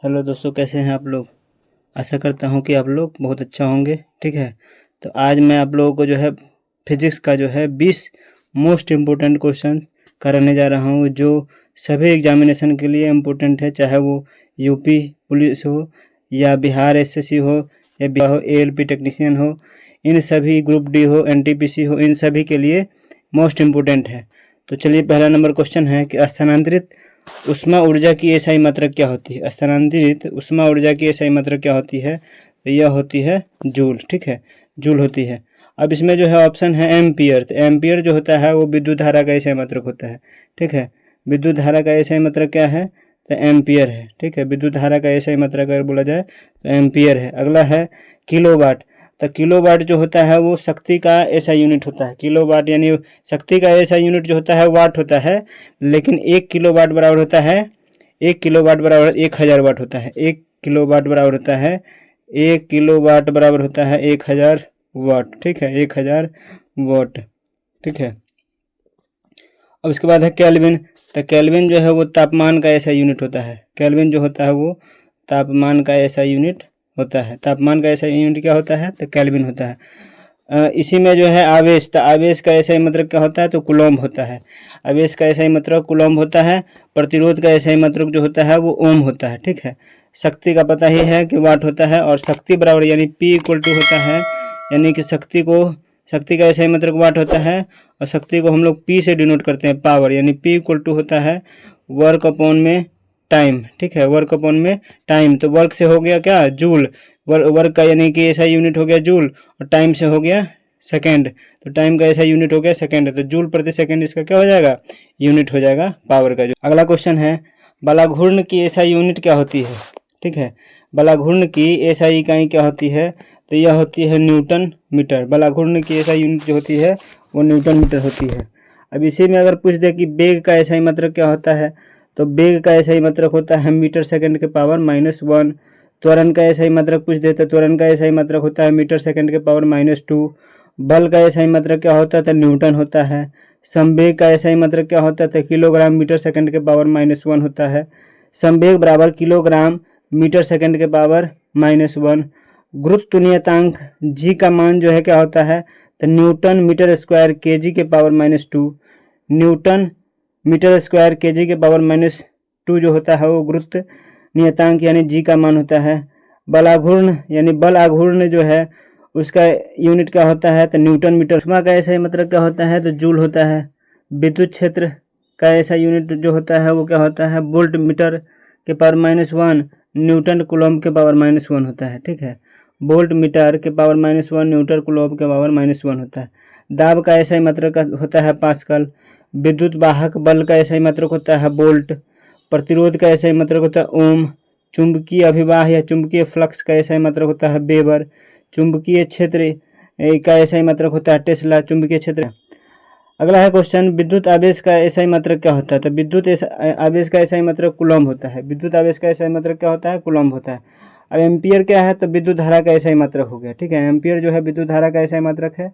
Hello दोस्तों, कैसे हैं आप लोग। आशा करता हूं कि आप लोग बहुत अच्छा होंगे। ठीक है, तो आज मैं आप लोगों को जो है फिजिक्स का जो है 20 मोस्ट इम्पोर्टेंट क्वेश्चन कराने जा रहा हूं, जो सभी एग्जामिनेशन के लिए इम्पोर्टेंट है, चाहे वो यूपी पुलिस हो या बिहार एसएससी हो या बिहार हो एएलपी टेक्नीशियन हो, इन सभी ग्रुप डी हो एनटीपीसी हो, इन सभी के लिए मोस्ट इम्पोर्टेंट है। तो चलिए, पहला नंबर क्वेश्चन है कि स्थानांतरित उष्मा ऊर्जा की एसआई मात्रा क्या होती है। स्थानांतरित उष्मा ऊर्जा की एसआई मात्रा क्या होती है, तो यह होती है जूल। ठीक है, जूल होती है। अब इसमें जो है ऑप्शन है एम्पियर। तो एम्पियर जो होता है वो विद्युत धारा का एसआई मात्रक होता है। ठीक है, विद्युत धारा का एसआई मात्रक क्या है, तो एम्पियर है। ठीक है, विद्युत धारा का एसआई मात्रक अगर बोला जाए तो एम्पियर है। अगला है किलोवाट। तो किलोवाट जो होता है वो शक्ति का ऐसा यूनिट होता है। किलोवाट यानी शक्ति का ऐसा यूनिट जो होता है वाट होता है, लेकिन 1 किलोवाट बराबर होता है 1 किलोवाट बराबर 1000 वाट होता है। 1 किलोवाट बराबर होता है 1 किलोवाट बराबर होता है 1000 वाट। ठीक है, 1000 वाट। ठीक है, अब इसके बाद है केल्विन। तो केल्विन जो है वो तापमान का ऐसा यूनिट होता है। केल्विन जो होता है वो तापमान का ऐसा यूनिट होता है। तापमान का ऐसा यूनिट क्या होता है, तो केल्विन होता है। इसी में जो है आवेश, तो आवेश का ऐसा ही मतलब क्या होता है, तो कूलम्ब होता है। आवेश का ऐसा ही मतलब कूलम्ब होता है। प्रतिरोध का ऐसा ही मतलब जो होता है वो ओम होता है। ठीक है, शक्ति का पता ही है कि वाट होता है, और शक्ति बराबर यानी P इक्वल टू होता है, यानी कि शक्ति का ऐसा ही मतलब वाट होता है, और शक्ति को हम लोग P से डिनोट करते हैं, पावर, यानी P इक्वल टू होता है वर्क अपॉन में टाइम। ठीक है, वर्क अपॉन में टाइम। तो वर्क से हो गया क्या, जूल। वर्क का यानी कि ऐसा यूनिट हो गया जूल, और टाइम से हो गया सेकेंड। तो टाइम का ऐसा यूनिट हो गया सेकेंड, तो जूल प्रति सेकेंड इसका क्या हो जाएगा, यूनिट हो जाएगा पावर का। जो अगला क्वेश्चन है, बलाघूर्ण की एसआई यूनिट क्या होती है। ठीक है, बलाघूर्ण की एसआई इकाई क्या होती है, तो यह होती है न्यूटन मीटर। बलाघूर्ण की एसआई यूनिट जो होती है वो न्यूटन मीटर होती है। अब इसी में अगर पूछ दे कि वेग का एसआई मात्रक क्या होता है, तो वेग का एसआई मात्रक होता है मीटर सेकंड के पावर -1। त्वरण का एसआई मात्रक पूछ दे तो त्वरण का एसआई मात्रक होता है मीटर सेकंड के पावर -2। बल का एसआई मात्रक क्या होता है, तो न्यूटन होता है। संवेग का एसआई मात्रक क्या होता है, तो किलोग्राम मीटर सेकंड के पावर -1 होता है। संवेग बराबर किलोग्राम मीटर सेकंड के पावर -1। गुरुत्व नियतांक जी का मान जो है क्या होता है, तो न्यूटन मीटर स्क्वायर केजी के power -2। Newton metre square KG के पावर -2 जो होता है वो गुरुत्व नियतांक यानी जी का मान होता है। बलाघूर्ण यानी बल आघूर्ण जो है उसका यूनिट क्या होता है, तो न्यूटन मीटर। उष्मा का ऐसा ही मतलब क्या होता है, तो जूल होता है। विद्युत क्षेत्र का ऐसा यूनिट जो होता है वो क्या होता है, वोल्ट मीटर के पावर -1 न्यूटन कूलम्ब के पावर -1 होता है। ठीक है, वोल्ट मीटर के पावर -1 न्यूटन कूलम्ब के पावर -1 होता है। दाब का ऐसा ही मतलब होता है पास्कल। विद्युत वाहक बल का ऐसा ही मतलब होता है वोल्ट। प्रतिरोध का ऐसा ही मतलब होता है ओम। चुंबकीय अभिवाह या चुंबकीय फ्लक्स का ऐसा ही मतलब होता है वेबर। चुंबकीय क्षेत्र का ऐसा ही मतलब होता है टेस्ला। चुंबकीय क्षेत्र। अगला है क्वेश्चन, विद्युत आवेश का ऐसा ही मतलब क्या होता है, तो विद्युत आवेश का ऐसा ही मतलब कूलम्ब होता है। विद्युत आवेश का ऐसा ही मतलब क्या होता है, कूलम्ब होता है। अब एम्पियर क्या है, तो विद्युत धारा का ऐसा ही मात्रक हो गया। ठीक है, एम्पियर जो है विद्युत धारा का ऐसा ही मात्रक है।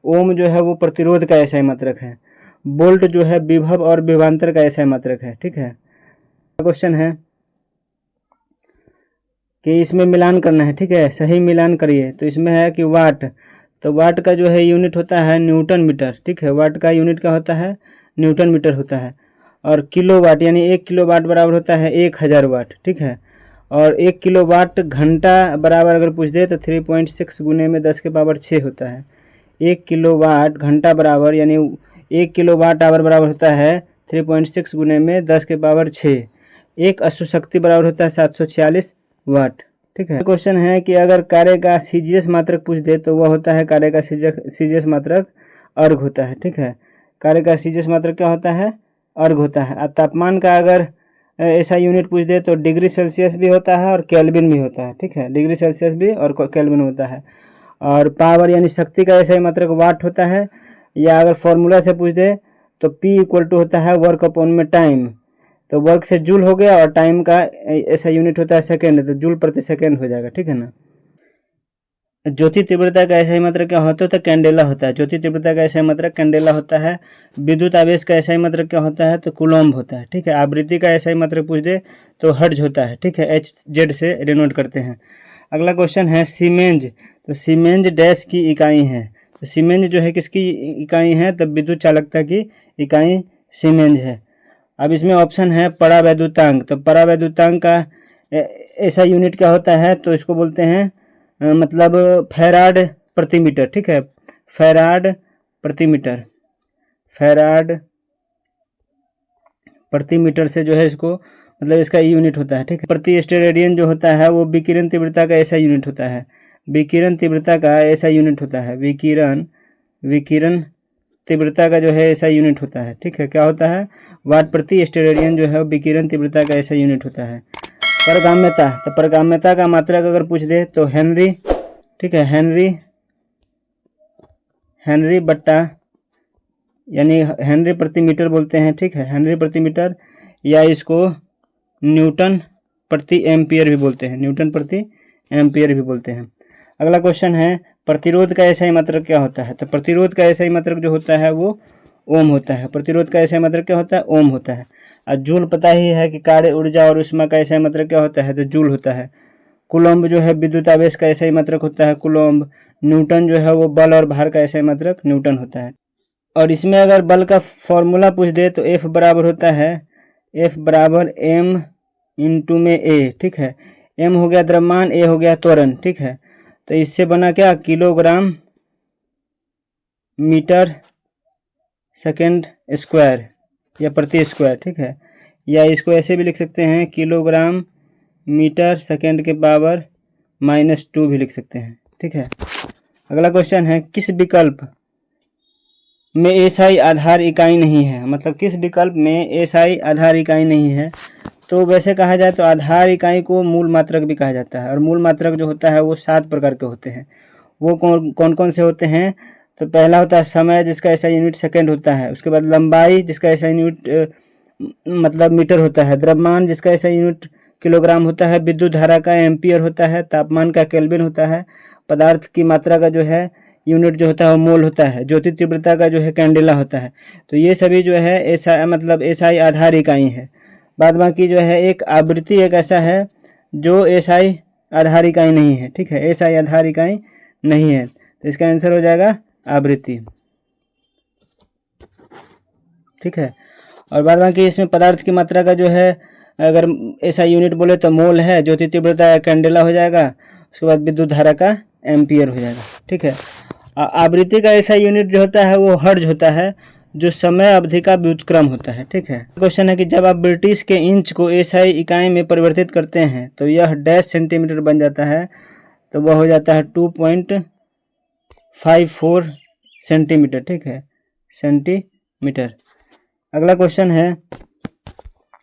ओम जो है वो प्रतिरोध का ऐसा ही मात्रक है। वोल्ट जो है विभव और विभवांतर का ऐसा ही मात्रक है। ठीक है, क्वेश्चन है कि इसमें मिलान करना है। ठीक है, सही मिलान करिए। तो इसमें है कि वाट, तो वाट का जो है यूनिट होता है न्यूटन मीटर। ठीक है, वाट का यूनिट क्या होता है, न्यूटन मीटर होता है। और किलोवाट यानी 1 किलोवाट बराबर होता है 1000 वाट। ठीक है, और 1 किलोवाट घंटा बराबर अगर पूछ दे तो 3.6 गुने में 10 के पावर 6 होता है। 1 किलोवाट घंटा बराबर यानी 1 किलोवाट आवर बराबर होता है 3.6 गुने में 10 के पावर 6। एक अश्व शक्ति बराबर होता है 746 वाट। ठीक है, क्वेश्चन है कि अगर कार्य का सीजीएस मात्रक पूछ दे तो वह होता है कार्य का सीजीएस मात्रक अर्घ होता है। ठीक है, कार्य का सीजीएस मात्रक क्या होता है, अर्घ होता है। तापमान का अगर ऐसा यूनिट पूछ दे तो डिग्री सेल्सियस भी होता है और केल्विन भी होता है। ठीक है, डिग्री सेल्सियस भी और केल्विन होता है। और पावर यानी शक्ति का ऐसा ही मात्रक वाट होता है। या अगर फॉर्मूला से पूछ दे तो P इक्वल टू होता है वर्क अपॉन में टाइम। तो वर्क से जूल हो गया और टाइम का ऐसा यूनिट होता है सेकेंड, तो जूल प्रति सेकेंड हो जाएगा। ठीक है ना। ज्योति तीव्रता का SI मात्रक क्या होता है? तो कैंडेला होता है। ज्योति तीव्रता का SI मात्रक कैंडेला होता है। विद्युत आवेश का SI मात्रक क्या होता है? तो कूलम्ब होता है। ठीक है। आवृत्ति का SI मात्रक पूछ दे तो हर्ट्ज होता है। ठीक है। HZ से डिनोट करते हैं। अगला क्वेश्चन है सीमेंज। तो सीमेंज डैश की इकाई है। तो सीमेंज जो है किसकी इकाई है? तब विद्युत चालकता की इकाई सीमेंज है। अब इसमें ऑप्शन है परावैद्युतांक। तो परावैद्युतांक का ऐसा यूनिट क्या होता है? तो इसको बोलते हैं मतलब फैराड प्रति मीटर। ठीक है। फैराड प्रति मीटर, फैराड प्रति मीटर से जो है इसको मतलब इसका यूनिट होता है। ठीक है। प्रति स्टेरेडियन जो होता है वो विकिरण तीव्रता का ऐसा यूनिट होता है। विकिरण तीव्रता का ऐसा यूनिट होता है। विकिरण तीव्रता का जो है ऐसा यूनिट होता है। ठीक है। क्या होता है? वाट प्रति स्टेरेडियन जो है विकिरण तीव्रता का ऐसा यूनिट होता है। परगाम्यता। तो परगाम्यता का मात्रक अगर पूछ दे तो हेनरी। ठीक है। हेनरी बट्टा यानी हेनरी प्रति मीटर बोलते हैं। ठीक है। हेनरी प्रति मीटर या इसको न्यूटन प्रति एम्पियर भी बोलते हैं। न्यूटन प्रति एम्पियर भी बोलते हैं। अगला क्वेश्चन है प्रतिरोध का SI मात्रक क्या होता है? तो प्रतिरोध का SI मात्रक जो होता है वो ओम होता है। प्रतिरोध का SI मात्रक क्या होता है? ओम होता है। और जूल पता ही है कि कार्य ऊर्जा और ऊष्मा का SI मात्रक क्या होता है? तो जूल होता है। कूलम्ब जो है विद्युत आवेश का SI मात्रक होता है कूलम्ब। न्यूटन जो है वो बल और भार का SI मात्रक न्यूटन होता है। और इसमें अगर बल का फॉर्मूला पूछ दे तो F बराबर होता है F बराबर M इंटू में A। ठीक है। M हो गया द्रव्यमान, A हो गया त्वरण। ठीक है। तो इससे बना क्या? किलोग्राम मीटर सेकेंड स्क्वायर या प्रति स्क्वायर। ठीक है। या इसको ऐसे भी लिख सकते हैं किलोग्राम मीटर सेकेंड के पावर -2 भी लिख सकते हैं। ठीक है। अगला क्वेश्चन है किस विकल्प में SI आधार इकाई नहीं है? मतलब किस विकल्प में SI आधार इकाई नहीं है? तो वैसे कहा जाए तो आधार इकाई को मूल मात्रक भी कहा जाता है। और मूल मात्रक जो होता है वो 7 प्रकार के होते हैं। वो कौन कौन से होते हैं? तो पहला होता है समय जिसका SI यूनिट सेकंड होता है। उसके बाद लंबाई जिसका SI यूनिट मतलब मीटर होता है। द्रव्यमान जिसका SI यूनिट किलोग्राम होता है। विद्युत धारा का एम्पियर होता है। तापमान का केल्विन होता है। पदार्थ की मात्रा का जो है यूनिट जो होता है वो मोल होता है। ज्योति तीव्रता का जो है कैंडेला होता है। तो ये सभी जो है SI आधार इकाई है। बाद बाकी जो है एक आवृत्ति एक ऐसा है जो SI आधार इकाई नहीं है। ठीक है। SI आधार इकाई नहीं है। तो इसका आंसर हो जाएगा आवृत्ति। ठीक है। और बाद बाकी इसमें पदार्थ की मात्रा का जो है अगर SI यूनिट बोले तो मोल है। ज्योति तीव्रता कैंडेला हो जाएगा। उसके बाद विद्युत धारा का एम्पियर हो जाएगा। ठीक है। आवृत्ति का SI यूनिट जो होता है वो हर्ट्ज होता है जो समय अवधि का व्युत्क्रम होता है। ठीक है। क्वेश्चन है कि जब आप ब्रिटिश के इंच को SI इकाई में परिवर्तित करते हैं तो यह डैश सेंटीमीटर बन जाता है। तो वह हो जाता है 2.54 सेंटीमीटर। ठीक है। सेंटीमीटर। अगला क्वेश्चन है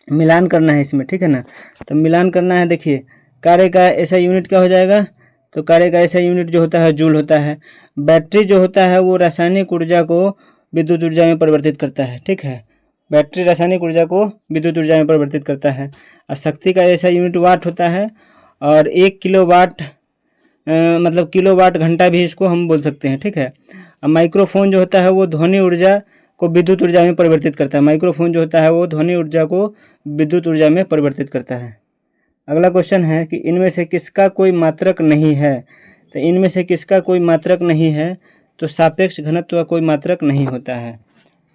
मिलान करना है इसमें। ठीक है ना। तो मिलान करना है। देखिए कार्य का SI यूनिट क्या हो जाएगा? तो कार्य का SI यूनिट जो होता है जूल होता है। बैटरी जो होता है वो रासायनिक ऊर्जा को विद्युत ऊर्जा में परिवर्तित करता है। ठीक है। बैटरी रासायनिक ऊर्जा को विद्युत ऊर्जा में परिवर्तित करता है। और शक्ति का SI यूनिट वाट होता है। और 1 किलोवाट मतलब किलोवाट घंटा भी इसको हम बोल सकते हैं। ठीक है। अब माइक्रोफोन जो होता है वो ध्वनि ऊर्जा को विद्युत ऊर्जा में परिवर्तित करता है। माइक्रोफोन जो होता है वो ध्वनि ऊर्जा को विद्युत ऊर्जा में परिवर्तित करता है। अगला क्वेश्चन है कि इनमें से किसका कोई मात्रक नहीं है? तो इनमें से किसका कोई मात्रक नहीं है? तो सापेक्ष घनत्व का कोई मात्रक नहीं होता है।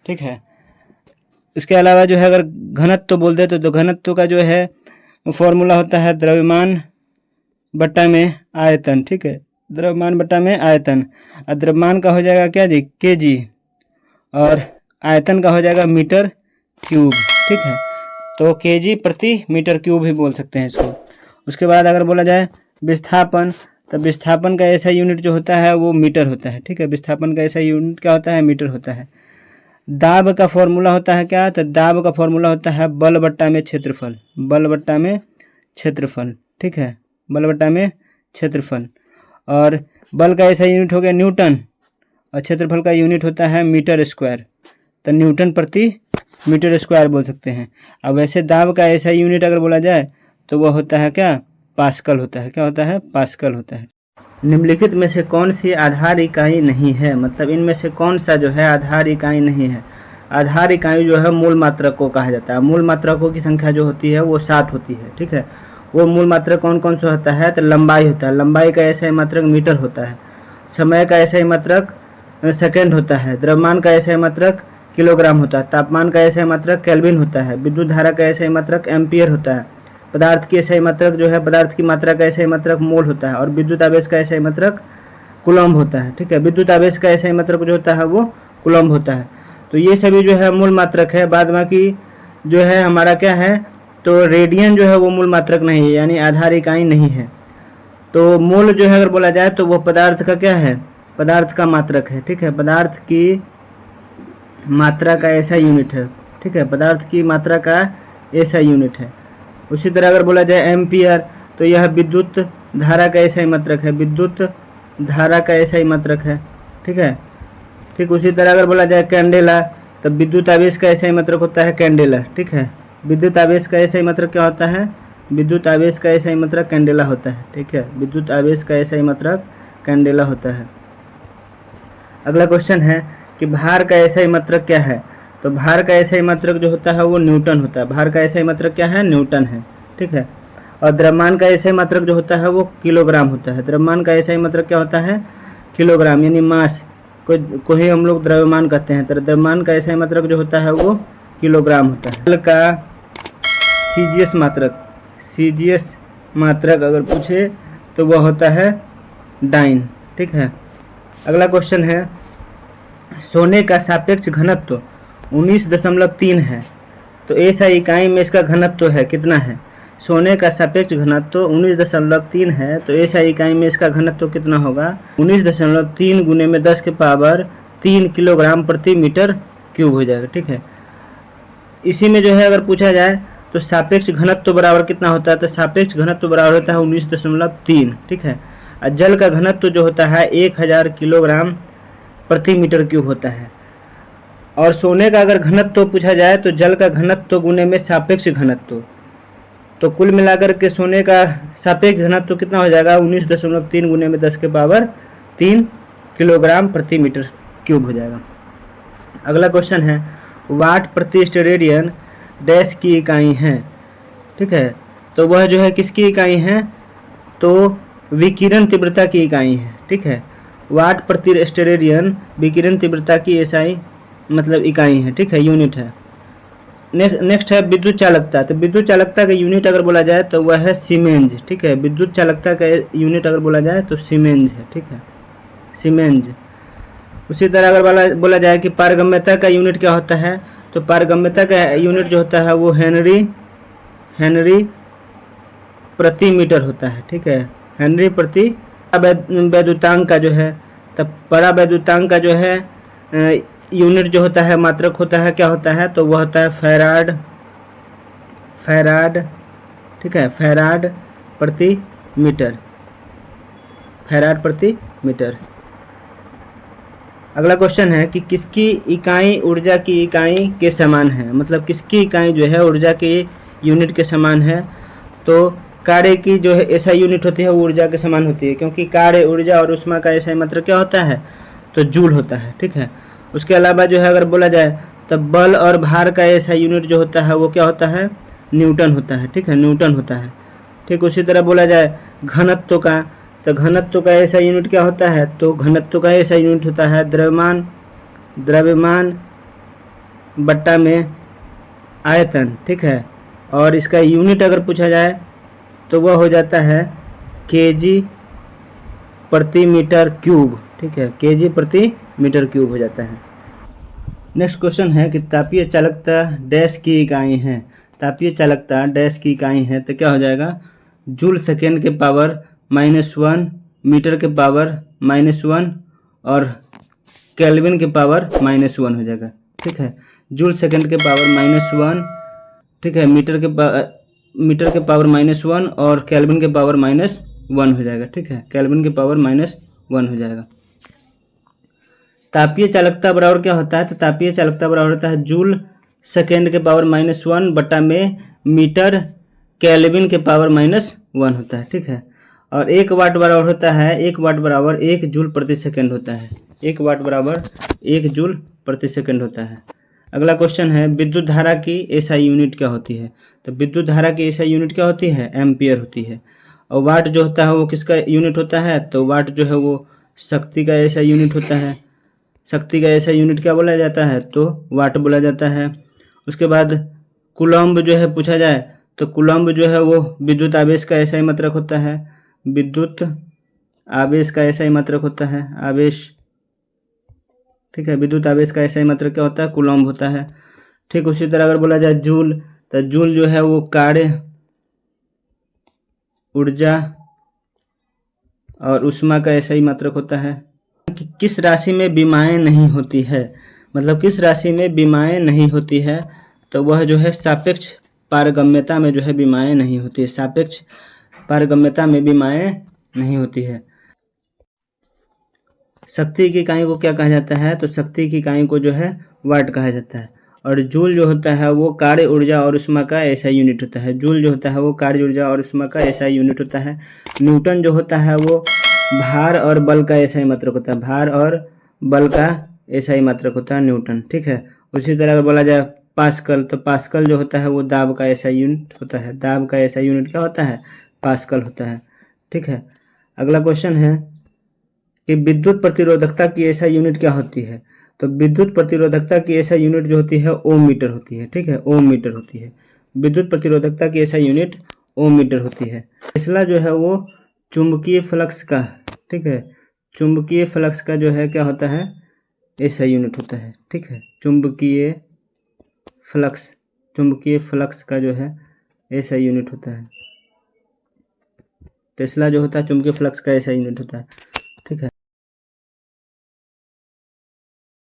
ठीक है। इसके अलावा जो है अगर घनत्व बोल दे तो घनत्व का जो है फॉर्मूला होता है द्रव्यमान बट्टा में आयतन। ठीक है। द्रव्यमान बट्टा में आयतन। और द्रव्यमान का हो जाएगा क्या जी? kg। और आयतन का हो जाएगा मीटर क्यूब। ठीक है। तो kg प्रति मीटर क्यूब भी बोल सकते हैं इसको। उसके बाद अगर बोला जाए विस्थापन तो विस्थापन का SI यूनिट जो होता है वो मीटर होता है। ठीक है। विस्थापन का SI यूनिट क्या होता है? मीटर होता है। दाब का फॉर्मूला होता है क्या? तो दाब का फॉर्मूला होता है बल बट्टा में क्षेत्रफल। बल बट्टा में क्षेत्रफल। ठीक है। बल बट्टा में क्षेत्रफल। और बल का SI यूनिट हो गया न्यूटन और क्षेत्रफल का यूनिट होता है मीटर स्क्वायर। तो न्यूटन प्रति मीटर स्क्वायर बोल सकते हैं। अब वैसे दाब का SI यूनिट अगर बोला जाए तो वह होता है क्या? पास्कल होता है। क्या होता है? पास्कल होता है। निम्नलिखित में से कौन सी आधार इकाई नहीं है, मतलब इनमें से कौन सा जो है आधार इकाई नहीं है। आधार इकाई जो है मूल मात्रक को कहा जाता है। मूल मात्रकों की संख्या जो होती है वो 7 होती है, ठीक है। वो मूल मात्रक कौन कौन सा होता है, तो लंबाई होता है, लंबाई का ऐसा मात्रक मीटर होता है। समय का ऐसा मात्रक सेकेंड होता है। द्रव्यमान का ऐसा मात्रक किलोग्राम होता है। तापमान का ऐसा मात्रक केल्विन होता है। विद्युत धारा का ऐसा मात्रक एम्पियर होता है। पदार्थ की ऐसा मात्रक जो है, पदार्थ की मात्रा का ऐसा मात्रक मोल होता है। और विद्युत आवेश का ऐसा मात्रक कूलम्ब होता है, ठीक है। विद्युत आवेश का ऐसा मात्रक जो होता है वो कूलम्ब होता है। तो ये सभी जो है मूल मात्रक है। बाद बाकी जो है हमारा क्या है, तो रेडियन जो है वो मूल मात्रक नहीं है, यानी आधार इकाई नहीं है। तो मोल जो है अगर बोला जाए तो वो पदार्थ का क्या है, पदार्थ का मात्रक है, ठीक है। पदार्थ की मात्रा का ऐसा यूनिट है, ठीक है। पदार्थ की मात्रा का ऐसा यूनिट है। उसी तरह अगर बोला जाए एम्पियर, तो यह विद्युत धारा का ऐसा ही मात्रक है, विद्युत धारा का ऐसा ही मात्रक है, ठीक है। ठीक उसी तरह अगर बोला जाए कैंडेला, तो विद्युत आवेश का ऐसा ही मात्रक होता है कैंडेला, ठीक है। विद्युत आवेश का ऐसा ही मात्रक क्या होता है, विद्युत आवेश का ऐसा ही मात्रक कैंडेला होता है, ठीक है। विद्युत आवेश का ऐसा ही मात्रक कैंडेला होता है। अगला क्वेश्चन है कि भार का ऐसा ही मात्रक क्या है, तो भार का ऐसा ही मात्रक जो होता है वो न्यूटन होता है। भार का ऐसा ही मात्रक क्या है, न्यूटन है, ठीक है। और द्रव्यमान का ऐसा ही मात्रक जो होता है वो किलोग्राम होता है। द्रव्यमान का ऐसा ही मात्रक क्या होता है, किलोग्राम, यानी मास को ही हम लोग द्रव्यमान कहते हैं। तो द्रव्यमान का ऐसा ही मात्रक जो होता है वो किलोग्राम होता है। जल का सीजीएस मात्रक, सीजीएस मात्रक अगर पूछे तो वह होता है डाइन, ठीक है। अगला क्वेश्चन है, सोने का सापेक्ष घनत्व 19.3 है, तो ऐसा इकाई में इसका घनत्व है कितना है। सोने का सापेक्ष घनत्व 19.3 है, तो ऐसा इकाई में इसका घनत्व कितना होगा, 19.3 गुने में 10 के पावर 3 किलोग्राम प्रति मीटर क्यूब हो जाएगा, ठीक है। इसी में जो है अगर पूछा जाए तो सापेक्ष घनत्व बराबर कितना होता है, तो सापेक्ष घनत्व बराबर होता है 19.3, ठीक है। और जल का घनत्व जो होता है 1000 किलोग्राम प्रति मीटर क्यूब होता है। और सोने का अगर घनत्व पूछा जाए तो जल का घनत्व गुने में सापेक्ष घनत्व, तो कुल मिलाकर के सोने का सापेक्ष घनत्व कितना हो जाएगा, 19.3 गुने में 10 के पावर 3 किलोग्राम प्रति मीटर क्यूब हो जाएगा। अगला क्वेश्चन है, वाट प्रति स्टेरेडियन डैश की इकाई है, ठीक है। तो वह जो है किसकी इकाई है, तो विकिरण तीव्रता की इकाई है, ठीक है। वाट प्रति स्टेरेडियन विकिरण तीव्रता की एसआई मतलब इकाई है, ठीक है, यूनिट है। नेक्स्ट है विद्युत चालकता, तो विद्युत चालकता का यूनिट अगर बोला जाए तो वह है सीमेंज, ठीक है। विद्युत चालकता का यूनिट अगर बोला जाए तो सीमेंज है, ठीक है, सीमेंज। उसी तरह अगर बोला जाए कि पारगम्यता का यूनिट क्या होता है, तो पारगम्यता का यूनिट जो होता है वो हेनरी प्रति मीटर होता है, ठीक है, हेनरी प्रति। वैद्युतांक का जो है, तब बड़ा वैद्युतांक का जो है यूनिट जो होता है मात्रक होता है क्या होता है, तो वह होता है फैराड, ठीक है, फैराड प्रति मीटर, फैराड प्रति मीटर। अगला क्वेश्चन है कि किसकी इकाई ऊर्जा की इकाई के समान है, मतलब किसकी इकाई जो है ऊर्जा के यूनिट के समान है, तो कार्य की जो है ऐसा यूनिट होती है वो ऊर्जा के समान होती है, क्योंकि कार्य, ऊर्जा और ऊष्मा का ऐसा मतलब क्या होता है, तो जूल होता है, ठीक है। उसके अलावा जो है अगर बोला जाए तो बल और भार का ऐसा यूनिट जो होता है वो क्या होता है, न्यूटन होता है, ठीक है, न्यूटन होता है। ठीक उसी तरह बोला जाए घनत्व का, तो घनत्व का ऐसा यूनिट क्या होता है, तो घनत्व का ऐसा यूनिट होता है द्रव्यमान बट्टा में आयतन, ठीक है। और इसका यूनिट अगर पूछा जाए तो वह हो जाता है केजी प्रति मीटर क्यूब, ठीक है, केजी प्रति मीटर क्यूब हो जाता है। नेक्स्ट क्वेश्चन है कि तापीय चालकता डैश की इकाई है, तापीय चालकता डैश की इकाई है, तो क्या हो जाएगा, जूल सेकेंड के पावर -1, मीटर के पावर -1 और केल्विन के पावर -1 हो जाएगा, ठीक है। जूल सेकेंड के पावर -1, ठीक है, मीटर के पावर -1 और केल्विन के पावर -1 हो जाएगा, ठीक है, केल्विन के पावर -1 हो जाएगा। तापीय चालकता बराबर क्या होता है, तो तापीय चालकता बराबर होता है जूल सेकेंड के पावर -1 बटा में मीटर केल्विन के पावर -1 होता है, ठीक है। और 1 वाट बराबर होता है 1 वाट बराबर 1 जूल प्रति सेकंड होता है। 1 वाट बराबर 1 जूल प्रति सेकंड होता है। अगला क्वेश्चन है विद्युत धारा की एसआई यूनिट क्या होती है? तो विद्युत धारा की एसआई यूनिट क्या होती है? एम्पियर होती है। और वाट जो होता है वो किसका यूनिट होता है? तो वाट जो है वो शक्ति का एसआई यूनिट होता है। शक्ति का एसआई यूनिट क्या बोला जाता है? तो वाट बोला जाता है। उसके बाद कूलम्ब जो है पूछा जाए तो कूलम्ब जो है वो विद्युत आवेश का एसआई मात्रक होता है। विद्युत आवेश का एसआई मात्रक होता है। आवेश, ठीक है, विद्युत आवेश का एसआई मात्रक क्या होता है? कूलम्ब होता है। ठीक उसी तरह अगर बोला जाए जूल, तो जूल जो है वो कार्य ऊर्जा और ऊष्मा का एसआई मात्रक होता है। किस राशि में विमाएं नहीं होती है? मतलब किस राशि में विमाएं नहीं होती है? तो वह जो है सापेक्ष पारगम्यता में जो है विमाएं नहीं होती है। सापेक्ष पारगम्यता में विमाएं नहीं होती है। शक्ति की इकाई को क्या कहा जाता है? तो शक्ति की इकाई को जो है वाट कहा जाता है। और जूल जो होता है वो कार्य ऊर्जा और ऊष्मा का एसआई यूनिट होता है। जूल जो होता है वो कार्य ऊर्जा और ऊष्मा का एसआई यूनिट होता है। न्यूटन जो होता है वो भार और बल का एसआई मात्रक होता है। भार और बल का एसआई मात्रक होता है न्यूटन। ठीक है, उसी तरह अगर बोला जाए पास्कल, तो पास्कल जो होता है वो दाब का एसआई यूनिट होता है। दाब का एसआई यूनिट क्या होता है? पास्कल होता है। ठीक है, अगला क्वेश्चन है कि विद्युत प्रतिरोधकता की एसआई यूनिट क्या होती है? तो विद्युत प्रतिरोधकता की एसआई यूनिट जो होती है ओम मीटर होती है। ठीक है, ओम मीटर होती है। विद्युत प्रतिरोधकता की एसआई यूनिट ओम मीटर होती है। टेस्ला जो है वो चुंबकीय फ्लक्स का, ठीक है, चुंबकीय फ्लक्स का जो है क्या होता है? एसआई यूनिट होता है। ठीक है, चुंबकीय फ्लक्स का जो है एसआई यूनिट होता है। टेस्ला जो होता है चुंबकीय फ्लक्स का एसआई यूनिट होता है। ठीक है।